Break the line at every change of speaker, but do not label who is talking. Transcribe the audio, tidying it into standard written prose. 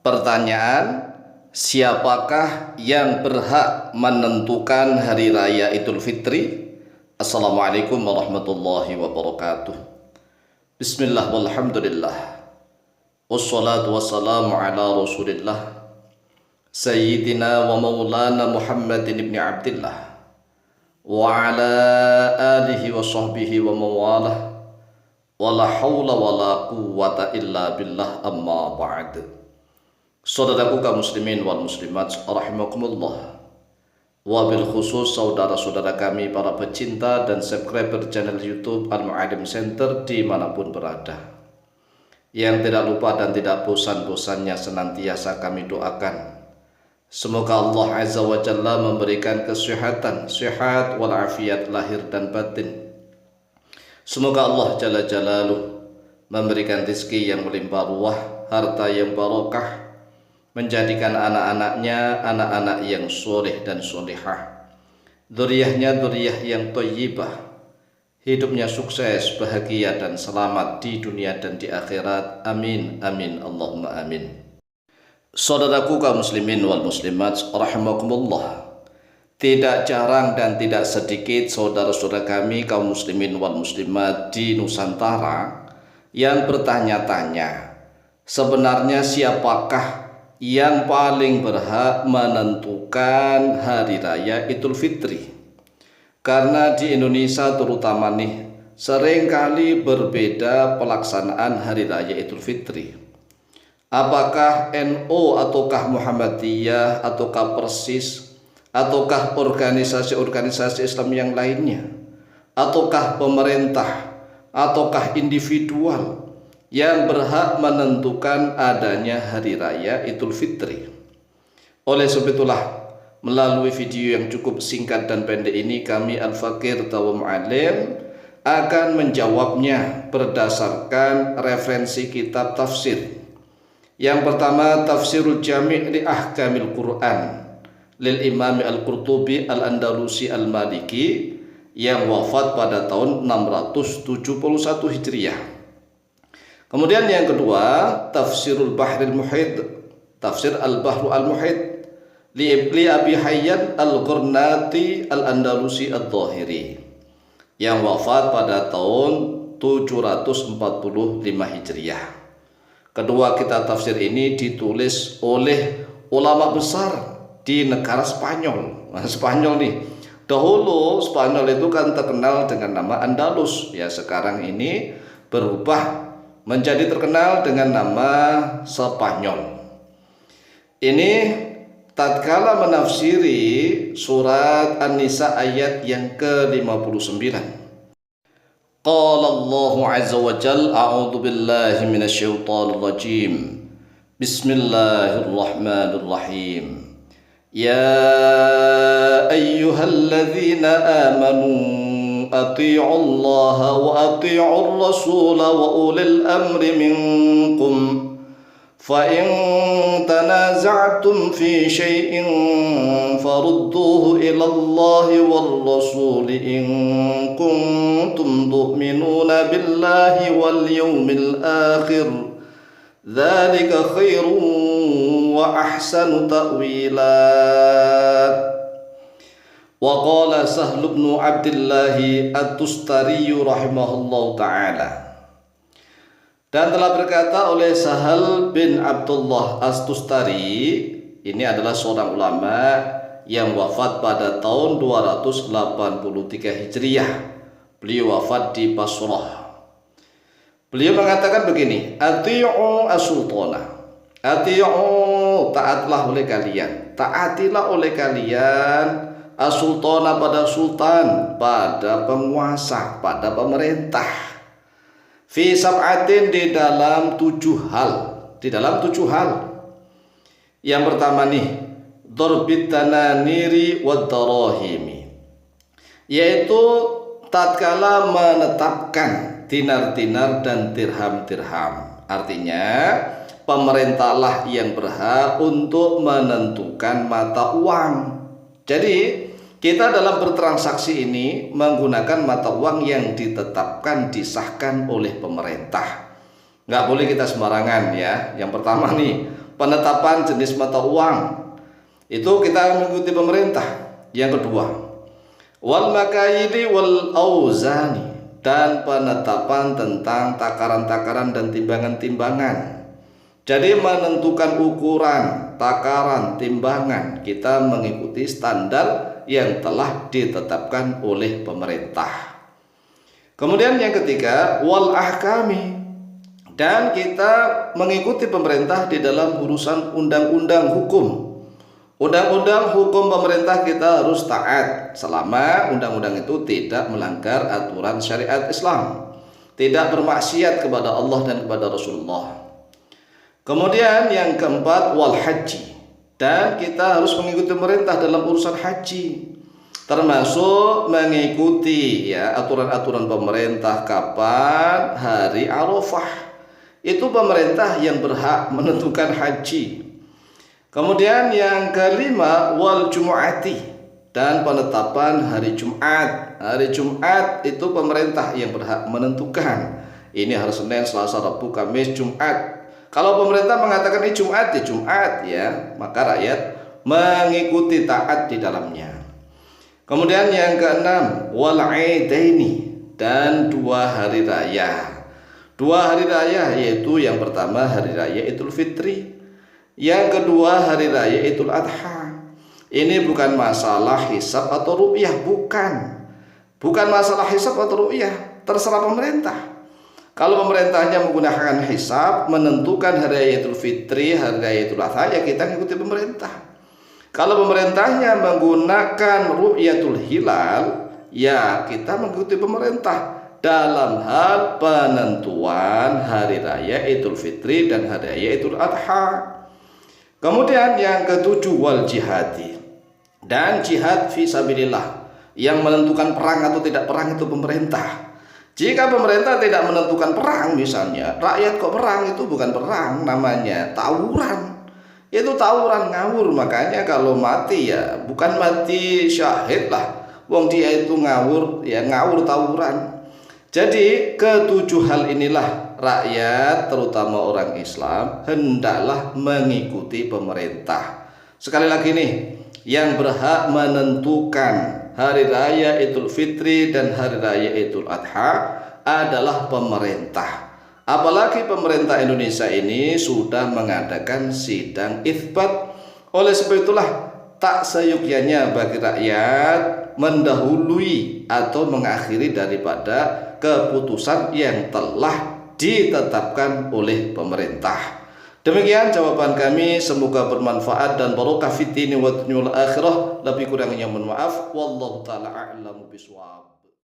Pertanyaan, siapakah yang berhak menentukan hari raya Idul Fitri? Assalamualaikum warahmatullahi wabarakatuh. Bismillah walhamdulillah. Wassalatu wassalamu ala rasulillah Sayyidina wa maulana Muhammadin ibn Abdillah wa ala alihi wa sahbihi wa mawalah wa la hawla wa la quwwata illa billah amma ba'd. Saudaraku kaum muslimin wal muslimat rahimakumullah, wabil khusus saudara-saudara kami para pecinta dan subscriber channel YouTube Al-Mu'allim Center dimanapun berada, yang tidak lupa dan tidak bosan-bosannya senantiasa kami doakan semoga Allah Azza wa Jalla memberikan kesehatan, sehat walafiat lahir dan batin. Semoga Allah Jalla Jalaluh memberikan rezeki yang melimpah ruah, harta yang barokah, menjadikan anak-anaknya anak-anak yang soleh dan solehah, dzurriyyahnya dzurriyyah yang thayyibah, hidupnya sukses, bahagia dan selamat di dunia dan di akhirat. Amin amin Allahumma amin. Saudaraku kaum muslimin wal muslimat rahimakumullah, tidak jarang dan tidak sedikit saudara-saudara kami kaum muslimin wal muslimat di Nusantara yang bertanya-tanya, sebenarnya siapakah yang paling berhak menentukan hari raya Idul Fitri? Karena di Indonesia terutama nih seringkali berbeda pelaksanaan hari raya Idul Fitri. Apakah NU ataukah Muhammadiyah ataukah Persis ataukah organisasi-organisasi Islam yang lainnya, ataukah pemerintah ataukah individual yang berhak menentukan adanya hari raya Idul Fitri? Oleh sebab itulah, melalui video yang cukup singkat dan pendek ini, kami Al-Faqir Tawa Mu'allim akan menjawabnya berdasarkan referensi kitab tafsir. Yang pertama, Tafsirul Jami' li Ahkamil Quran lil Imam Al-Qurtubi Al-Andalusi Al-Maliki yang wafat pada tahun 671 Hijriah. Kemudian yang kedua, Tafsirul Bahril Muhit, Tafsir Al-Bahru Al-Muhit li Abi Hayyan Al-Ghurnati Al-Andalusi Al-Dhahiri yang wafat pada tahun 745 Hijriah. Kedua kitab tafsir ini ditulis oleh ulama besar di negara Spanyol. Spanyol nih, dahulu Spanyol itu kan terkenal dengan nama Andalus, ya sekarang ini berubah menjadi terkenal dengan nama Spanyol. Ini tatkala menafsiri surat An-Nisa ayat yang ke-59. Qala Allah Azza wa Jalla, a'udzu billahi minasyaitonir rajim. Bismillahirrahmanirrahim. Ya ayyuhalladzina amanu أطيعوا الله وأطيعوا الرسول وأولي الأمر منكم فإن تنازعتم في شيء فردوه إلى الله والرسول إن كنتم تؤمنون بالله واليوم الآخر ذلك خير وأحسن تأويلا. Wa qala Sahl bin Abdullah At-Tustari rahimahullahu taala. Dan telah berkata oleh Sahal bin Abdullah As-Tustari, ini adalah seorang ulama yang wafat pada tahun 283 Hijriah. Beliau wafat di Basrah. Beliau mengatakan begini, ati'u as-sultana. Ati'u, taatlah oleh kalian. Taatilah oleh kalian as-sultana pada sultan, pada penguasa, pada pemerintah. Fi sab'atin, di dalam 7 hal. Di dalam 7 hal. Yang pertama nih, darbit tananiri wad darahimi, yaitu tatkala menetapkan dinar-dinar dan dirham-dirham. Artinya pemerintahlah yang berhak untuk menentukan mata uang. Jadi kita dalam bertransaksi ini menggunakan mata uang yang ditetapkan, disahkan oleh pemerintah. Nggak boleh kita sembarangan ya. Yang pertama nih, penetapan jenis mata uang itu kita mengikuti pemerintah. Yang kedua, wal makayili wal auzani, dan penetapan tentang takaran-takaran dan timbangan-timbangan. Jadi menentukan ukuran, takaran, timbangan, kita mengikuti standar yang telah ditetapkan oleh pemerintah. Kemudian yang ketiga, wal ahkami, dan kita mengikuti pemerintah di dalam urusan undang-undang hukum. Undang-undang hukum pemerintah kita harus taat selama undang-undang itu tidak melanggar aturan syariat Islam, tidak bermaksiat kepada Allah dan kepada Rasulullah. Kemudian yang keempat, wal haji, dan kita harus mengikuti pemerintah dalam urusan haji, termasuk mengikuti aturan-aturan pemerintah kapan hari Arafah. Itu pemerintah yang berhak menentukan haji. Kemudian yang kelima, wal jumu'ati, dan penetapan hari Jumat. Hari Jumat itu pemerintah yang berhak menentukan. Ini hari Senin, Selasa, Rabu, Kamis, Jumat. Kalau pemerintah mengatakan ini Jumat, ya Jumat ya, maka rakyat mengikuti taat di dalamnya. Kemudian yang keenam, wal aidaini, dan 2 hari raya. 2 hari raya yaitu yang pertama hari raya Idul Fitri, yang kedua hari raya Idul Adha. Ini bukan masalah hisab atau ru'yah, bukan masalah hisab atau ru'yah, terserah pemerintah. Kalau pemerintahnya menggunakan hisab menentukan hari raya Idul Fitri, hari raya Idul Adha, ya kita mengikuti pemerintah. Kalau pemerintahnya menggunakan ru'yatul hilal, ya kita mengikuti pemerintah dalam hal penentuan hari raya Idul Fitri dan hari raya Idul Adha. Kemudian yang ketujuh, wal jihadi, dan jihad fisabilillah, yang menentukan perang atau tidak perang itu pemerintah. Jika pemerintah tidak menentukan perang, misalnya rakyat kok perang, itu bukan perang, namanya tawuran. Itu tawuran, ngawur. Makanya kalau mati ya bukan mati syahid lah, wong dia itu ngawur, ya ngawur tawuran. Jadi ketujuh hal inilah rakyat, terutama orang Islam, hendaklah mengikuti pemerintah. Sekali lagi nih, yang berhak menentukan hari raya Idul Fitri dan hari raya Idul Adha adalah pemerintah. Apalagi pemerintah Indonesia ini sudah mengadakan sidang itsbat. Oleh sebab itulah tak seyogyanya bagi rakyat mendahului atau mengakhiri daripada keputusan yang telah ditetapkan oleh pemerintah. Demikian jawaban kami, semoga bermanfaat dan barokah fid dini wa dunyal akhirah. Lebih kurangnya mohon maaf. Wallahu taala a'lamu bishawab.